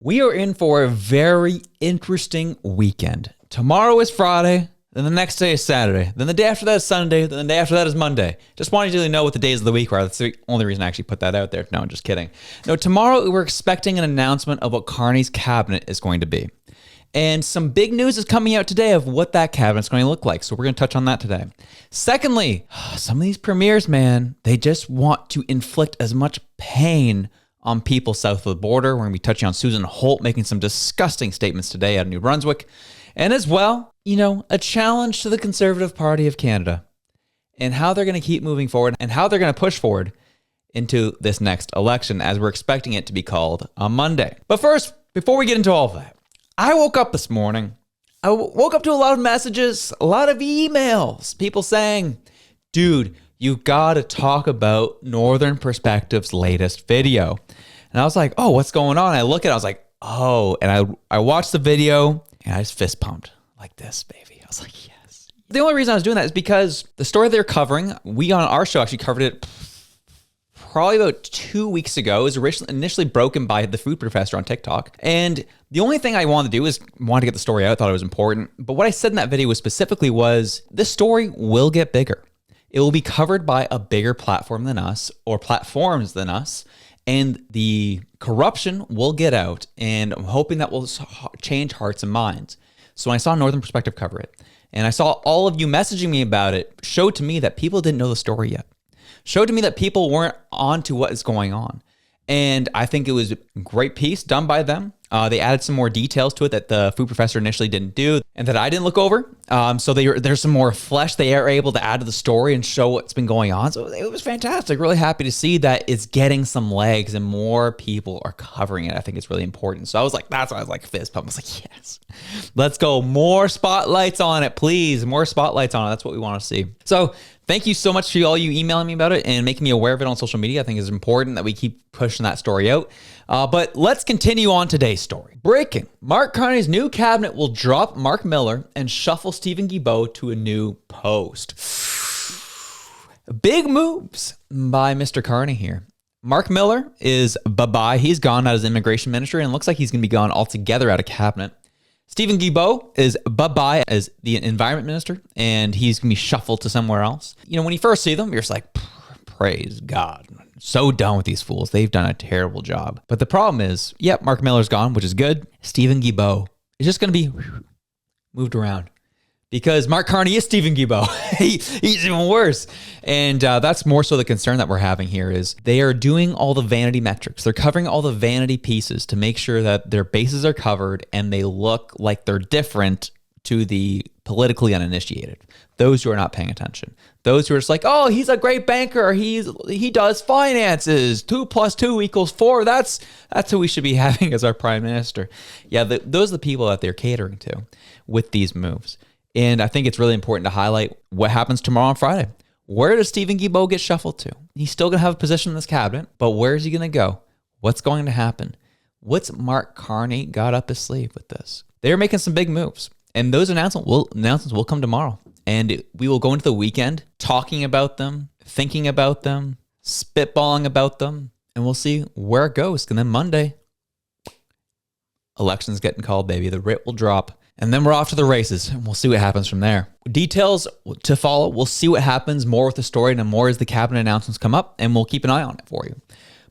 We are in for a very interesting weekend. Tomorrow is Friday, then the next day is Saturday, then the day after that is Sunday, then the day after that is Monday. Just wanted you to know what the days of the week are. That's the only reason I actually put that out there. No, I'm just kidding. No, tomorrow we're expecting an announcement of what Carney's cabinet is going to be. And some big news is coming out today of what that cabinet's going to look like. So we're going to touch on that today. Secondly, some of these premiers, man, they just want to inflict as much pain on people south of the border. We're going to be touching on Susan Holt making some disgusting statements today out of New Brunswick. And as well, a challenge to the Conservative Party of Canada and how they're going to keep moving forward and how they're going to push forward into this next election as we're expecting it to be called on Monday. But first, before we get into all of that, I woke up this morning. I woke up to a lot of messages, a lot of emails, people saying, dude, you got to talk about Northern Perspective's latest video. And I was like, oh, what's going on? I look at it, I was like, oh, and I watched the video and I just fist pumped like this, baby. I was like, yes. The only reason I was doing that is because the story they're covering, we on our show actually covered it probably about 2 weeks ago. It was initially broken by the food professor on TikTok. And the only thing I wanted to do is wanted to get the story out. I thought it was important. But what I said in that video specifically was this story will get bigger. It will be covered by a bigger platform than us or platforms than us. And the corruption will get out. And I'm hoping that will change hearts and minds. So when I saw Northern Perspective cover it, and I saw all of you messaging me about it, showed to me that people didn't know the story yet. Showed to me that people weren't on to what is going on. And I think it was a great piece done by them. They added some more details to it that the food professor initially didn't do and that I didn't look over. So there's some more flesh they are able to add to the story and show what's been going on. So it was fantastic. Really happy to see that it's getting some legs and more people are covering it. I think it's really important. So I was like, that's why I was like fist pump. I was like, yes, let's go. More spotlights on it, please. More spotlights on it. That's what we want to see. So thank you so much to all you emailing me about it and making me aware of it on social media. I think it's important that we keep pushing that story out. But let's continue on today's story. Breaking. Marc Carney's new cabinet will drop Marc Miller and shuffle Stephen Guilbeault to a new post. Big moves by Mr. Carney here. Marc Miller is bye-bye. He's gone out as immigration minister and it looks like he's going to be gone altogether out of cabinet. Stephen Guilbeault is bye-bye as the environment minister, and he's going to be shuffled to somewhere else. When you first see them, you're just like, praise God. So done with these fools. They've done a terrible job. But the problem is, Marc Miller's gone, which is good. Stephen Guilbeault is just going to be moved around. Because Marc Carney is Stephen Guilbeault. He's even worse. And that's more so the concern that we're having here is they are doing all the vanity metrics. They're covering all the vanity pieces to make sure that their bases are covered and they look like they're different to the politically uninitiated. Those who are not paying attention. Those who are just like, oh, he's a great banker. He does finances. 2 + 2 = 4. That's who we should be having as our prime minister. Yeah, those are the people that they're catering to with these moves. And I think it's really important to highlight what happens tomorrow on Friday. Where does Stephen Guilbeault get shuffled to? He's still going to have a position in this cabinet, but where is he going to go? What's going to happen? What's Marc Carney got up his sleeve with this? They're making some big moves, and those announcements will come tomorrow. And we will go into the weekend talking about them, thinking about them, spitballing about them, and we'll see where it goes. And then Monday, election's getting called, baby. The writ will drop. And then we're off to the races, and we'll see what happens from there. Details to follow. We'll see what happens more with the story and more as the cabinet announcements come up, and we'll keep an eye on it for you.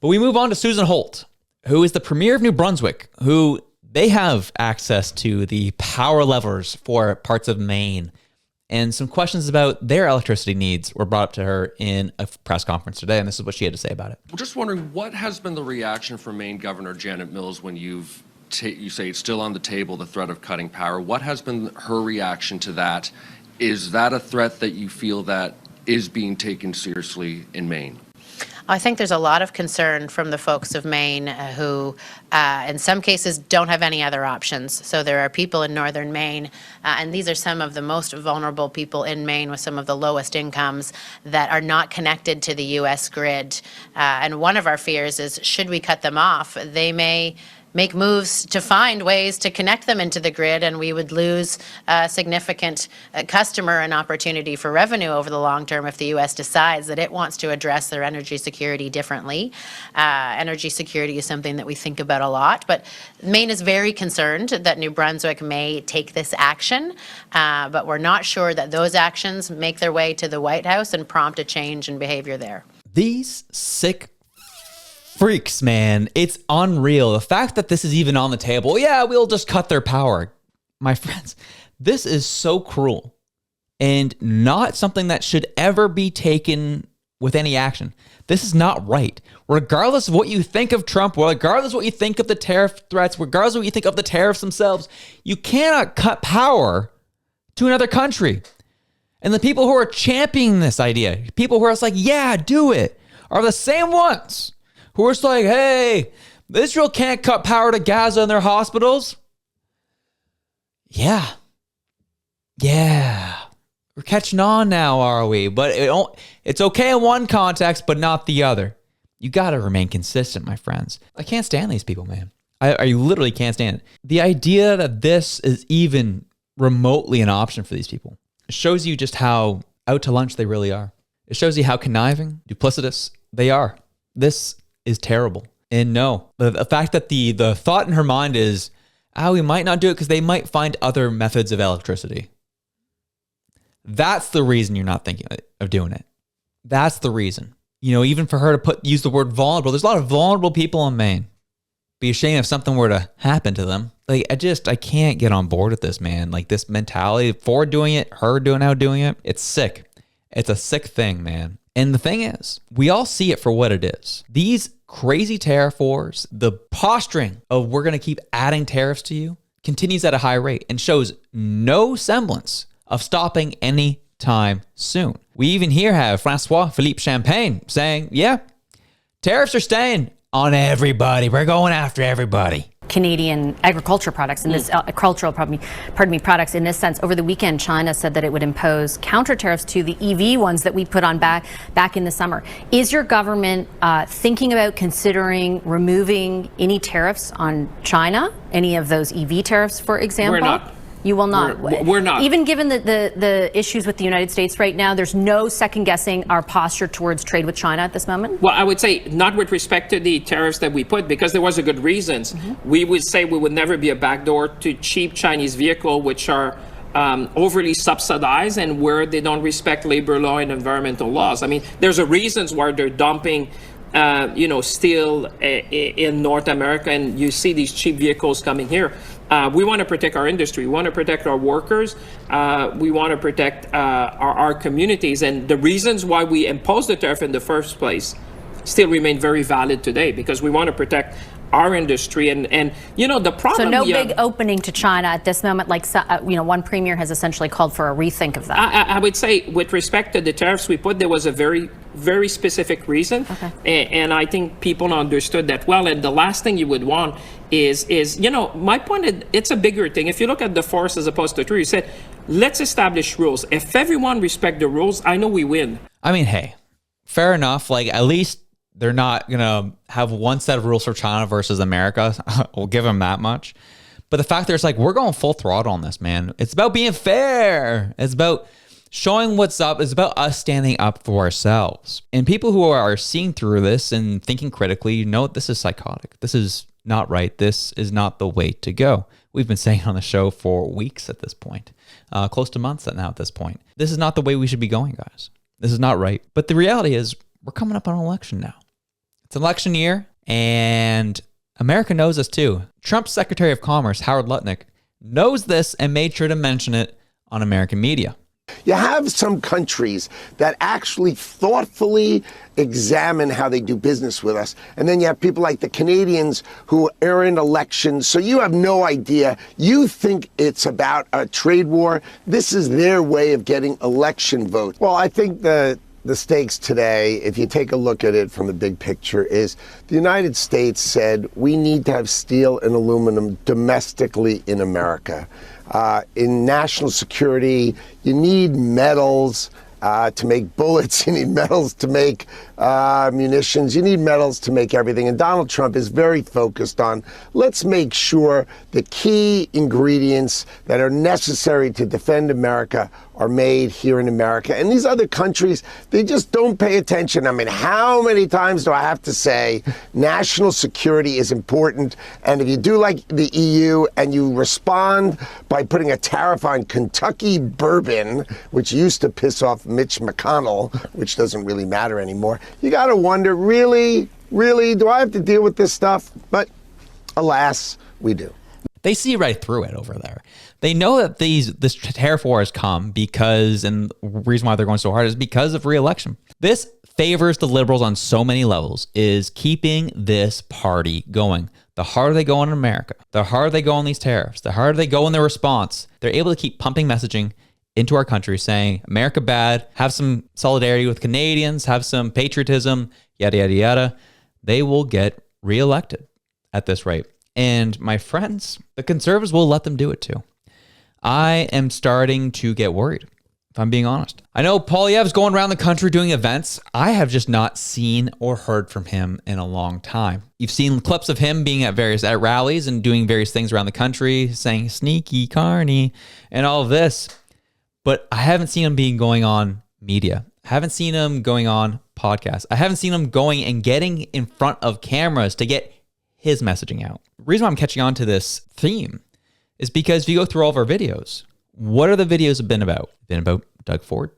But we move on to Susan Holt, who is the premier of New Brunswick, who they have access to the power levers for parts of Maine. And some questions about their electricity needs were brought up to her in a press conference today, and this is what she had to say about it. I'm just wondering, what has been the reaction from Maine Governor Janet Mills when you say it's still on the table, the threat of cutting power? What has been her reaction to that? Is that a threat that you feel that is being taken seriously in Maine? I think there's a lot of concern from the folks of Maine who, in some cases, don't have any other options. So there are people in northern Maine, and these are some of the most vulnerable people in Maine with some of the lowest incomes that are not connected to the U.S. grid. And one of our fears is, should we cut them off, they may make moves to find ways to connect them into the grid, and we would lose a significant customer and opportunity for revenue over the long term if the U.S. decides that it wants to address their energy security differently. Energy security is something that we think about a lot, but Maine is very concerned that New Brunswick may take this action, but we're not sure that those actions make their way to the White House and prompt a change in behavior there. These sick freaks, man, it's unreal. The fact that this is even on the table, yeah, we'll just cut their power. My friends, this is so cruel and not something that should ever be taken with any action. This is not right. Regardless of what you think of Trump, regardless of what you think of the tariff threats, regardless of what you think of the tariffs themselves, you cannot cut power to another country. And the people who are championing this idea, people who are just like, yeah, do it, are the same ones who are just like, hey, Israel can't cut power to Gaza and their hospitals. Yeah. We're catching on now, are we? But it's okay in one context, but not the other. You got to remain consistent, my friends. I can't stand these people, man. I literally can't stand it. The idea that this is even remotely an option for these people shows you just how out to lunch they really are. It shows you how conniving, duplicitous they are. This is terrible. And no, the fact that the thought in her mind is, we might not do it because they might find other methods of electricity. That's the reason you're not thinking of doing it. That's the reason. Even for her to use the word vulnerable, there's a lot of vulnerable people in Maine. Be ashamed if something were to happen to them. I can't get on board with this, man. This mentality, Ford doing it, her doing it, it's sick. It's a sick thing, man. And the thing is, we all see it for what it is. These crazy tariff wars, the posturing of we're going to keep adding tariffs to you continues at a high rate and shows no semblance of stopping any time soon. We even here have Francois-Philippe Champagne saying, yeah, tariffs are staying on everybody. We're going after everybody. Canadian agriculture products in this products in this sense. Over the weekend, China said that it would impose counter tariffs to the EV ones that we put on back in the summer. Is your government thinking about considering removing any tariffs on China? Any of those EV tariffs, for example? We're not. You will not. We're not. Even given the issues with the United States right now, there's no second guessing our posture towards trade with China at this moment? Well, I would say not with respect to the tariffs that we put, because there was a good reasons. We would say we would never be a backdoor to cheap Chinese vehicles, which are overly subsidized and where they don't respect labor law and environmental laws. I mean, there's a reasons why they're dumping steel in North America, and you see these cheap vehicles coming here. We want to protect our industry. We want to protect our workers. We want to protect our communities. And the reasons why we imposed the tariff in the first place still remain very valid today, because we want to protect our industry. And the problem. So no big opening to China at this moment, one premier has essentially called for a rethink of that. I would say with respect to the tariffs we put, there was a very, very specific reason. Okay. And I think people understood that well. And the last thing you would want is my point is, it's a bigger thing. If you look at the forest as opposed to tree, you said, let's establish rules. If everyone respect the rules, I know we win. I mean, hey, fair enough. At least they're not going to have one set of rules for China versus America. We'll give them that much. But the fact that it's we're going full throttle on this, man. It's about being fair. It's about showing what's up. It's about us standing up for ourselves. And people who are seeing through this and thinking critically, this is psychotic. This is not right. This is not the way to go. We've been saying on the show for weeks at this point, close to months now at this point. This is not the way we should be going, guys. This is not right. But the reality is we're coming up on an election now. It's an election year, and America knows this too. Trump's Secretary of Commerce, Howard Lutnick, knows this and made sure to mention it on American media. You have some countries that actually thoughtfully examine how they do business with us. And then you have people like the Canadians who are in elections. So you have no idea. You think it's about a trade war. This is their way of getting election votes. Well, I think the stakes today, if you take a look at it from the big picture, is the United States said we need to have steel and aluminum domestically in America. In national security, you need metals. to make bullets. You need metals to make munitions. You need metals to make everything. And Donald Trump is very focused on, let's make sure the key ingredients that are necessary to defend America are made here in America. And these other countries, they just don't pay attention. I mean, how many times do I have to say national security is important? And if you do like the EU and you respond by putting a tariff on Kentucky bourbon, which used to piss off Mitch McConnell, which doesn't really matter anymore, you got to wonder, really, do I have to deal with this stuff? But alas, we do. They see right through it over there. They know that this tariff war has come because, and the reason why they're going so hard is because of re-election. This favors the liberals on so many levels, is keeping this party going. The harder they go in America, the harder they go on these tariffs, the harder they go in their response, they're able to keep pumping messaging into our country saying, America bad, have some solidarity with Canadians, have some patriotism, yada, yada, yada. They will get reelected at this rate. And my friends, the conservatives will let them do it too. I am starting to get worried, if I'm being honest. I know Poilievre's going around the country doing events. I have just not seen or heard from him in a long time. You've seen clips of him being at rallies and doing various things around the country, saying sneaky Carney and all of this. But I haven't seen him going on media. I haven't seen him going on podcasts. I haven't seen him going and getting in front of cameras to get his messaging out. The reason why I'm catching on to this theme is because if you go through all of our videos, what are the videos have been about? They've been about Doug Ford.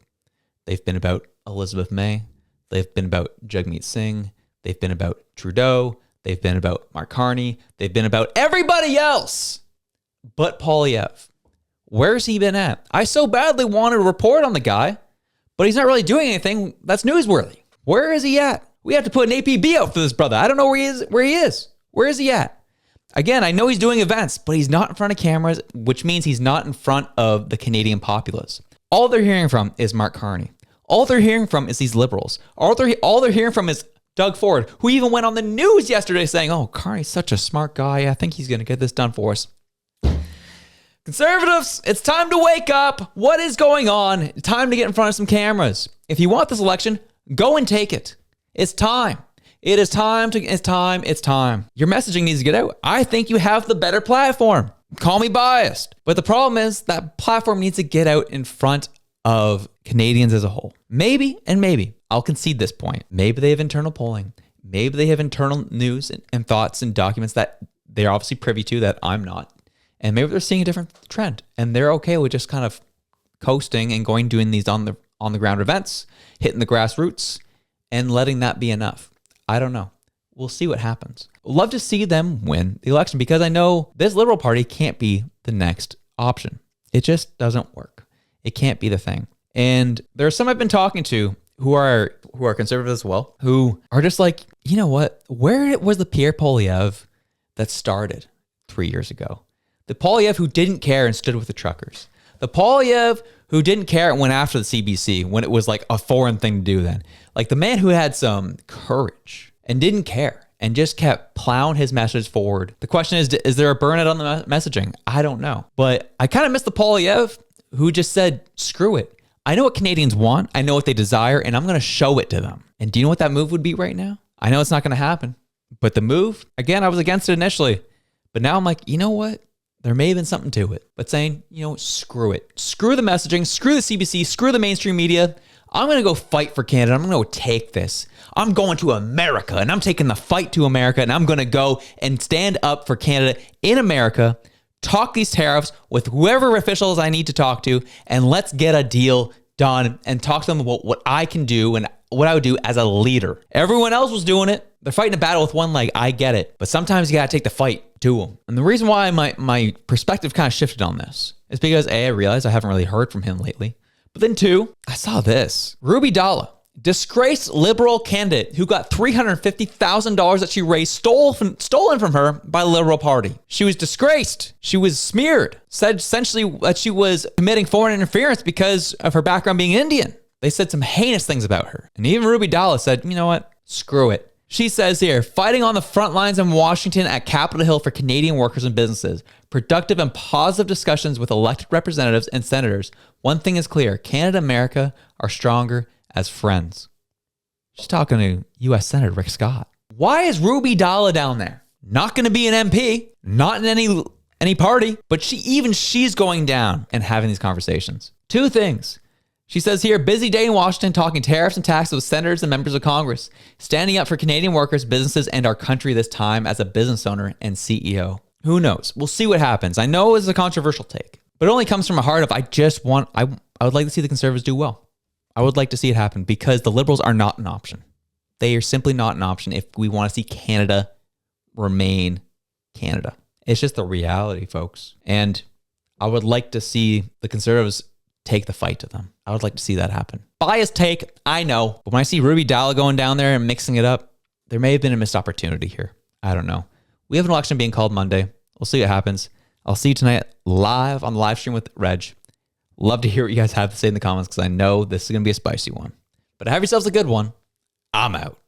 They've been about Elizabeth May. They've been about Jagmeet Singh. They've been about Trudeau. They've been about Mark Carney. They've been about everybody else but Poilievre. Where's he been at? I so badly wanted to report on the guy, but he's not really doing anything that's newsworthy. Where is he at? We have to put an APB out for this brother. I don't know where he is. Where is he at? Again, I know he's doing events, but he's not in front of cameras, which means he's not in front of the Canadian populace. All they're hearing from is Mark Carney. All they're hearing from is these liberals. All they're hearing from is Doug Ford, who even went on the news yesterday saying, oh, Carney's such a smart guy. I think he's going to get this done for us. Conservatives, it's time to wake up. What is going on? Time to get in front of some cameras. If you want this election, go and take it. It's time. It is time. It's time. Your messaging needs to get out. I think you have the better platform. Call me biased. But the problem is that platform needs to get out in front of Canadians as a whole. Maybe, I'll concede this point. Maybe they have internal polling. Maybe they have internal news and thoughts and documents that they're obviously privy to that I'm not. And maybe they're seeing a different trend and they're okay with just kind of coasting and doing these on the ground events, hitting the grassroots and letting that be enough. I don't know. We'll see what happens. Love to see them win the election because I know this Liberal Party can't be the next option. It just doesn't work. It can't be the thing. And there are some I've been talking to who are conservative as well, who are just like, you know what? Where was the Pierre Poilievre that started 3 years ago? The Poilievre who didn't care and stood with the truckers. The Poilievre who didn't care and went after the CBC when it was like a foreign thing to do then. Like the man who had some courage and didn't care and just kept plowing his message forward. The question is there a burnout on the messaging? I don't know. But I kind of miss the Poilievre who just said, screw it. I know what Canadians want. I know what they desire, and I'm going to show it to them. And do you know what that move would be right now? I know it's not going to happen. But the move, again, I was against it initially. But now I'm like, you know what? There may have been something to it. But saying, screw it. Screw the messaging. Screw the CBC. Screw the mainstream media. I'm going to go fight for Canada. I'm going to go take this. I'm going to America, and I'm taking the fight to America, and I'm going to go and stand up for Canada in America, talk these tariffs with whoever officials I need to talk to, and let's get a deal done and talk to them about what I can do and what I would do as a leader. Everyone else was doing it. They're fighting a battle with one leg. I get it. But sometimes you got to take the fight to them. And the reason why my perspective kind of shifted on this is because A, I realized I haven't really heard from him lately. But then two, I saw this. Ruby Dalla, disgraced liberal candidate who got $350,000 that she raised stolen from her by the Liberal Party. She was disgraced. She was smeared. Said essentially that she was committing foreign interference because of her background being Indian. They said some heinous things about her. And even Ruby Dalla said, you know what? Screw it. She says here, fighting on the front lines in Washington at Capitol Hill for Canadian workers and businesses. Productive and positive discussions with elected representatives and senators. One thing is clear, Canada and America are stronger as friends. She's talking to U.S. Senator Rick Scott. Why is Ruby Dalla down there? Not going to be an MP, not in any party, but she's going down and having these conversations. Two things. She says here, busy day in Washington talking tariffs and taxes with senators and members of Congress, standing up for Canadian workers, businesses, and our country this time as a business owner and CEO. Who knows? We'll see what happens. I know it's a controversial take, but it only comes from a heart of I would like to see the Conservatives do well. I would like to see it happen because the Liberals are not an option. They are simply not an option if we want to see Canada remain Canada. It's just the reality, folks. And I would like to see the Conservatives take the fight to them. I would like to see that happen. Biased take, I know. But when I see Ruby Dalla going down there and mixing it up, there may have been a missed opportunity here. I don't know. We have an election being called Monday. We'll see what happens. I'll see you tonight live on the live stream with Reg. Love to hear what you guys have to say in the comments because I know this is going to be a spicy one. But have yourselves a good one. I'm out.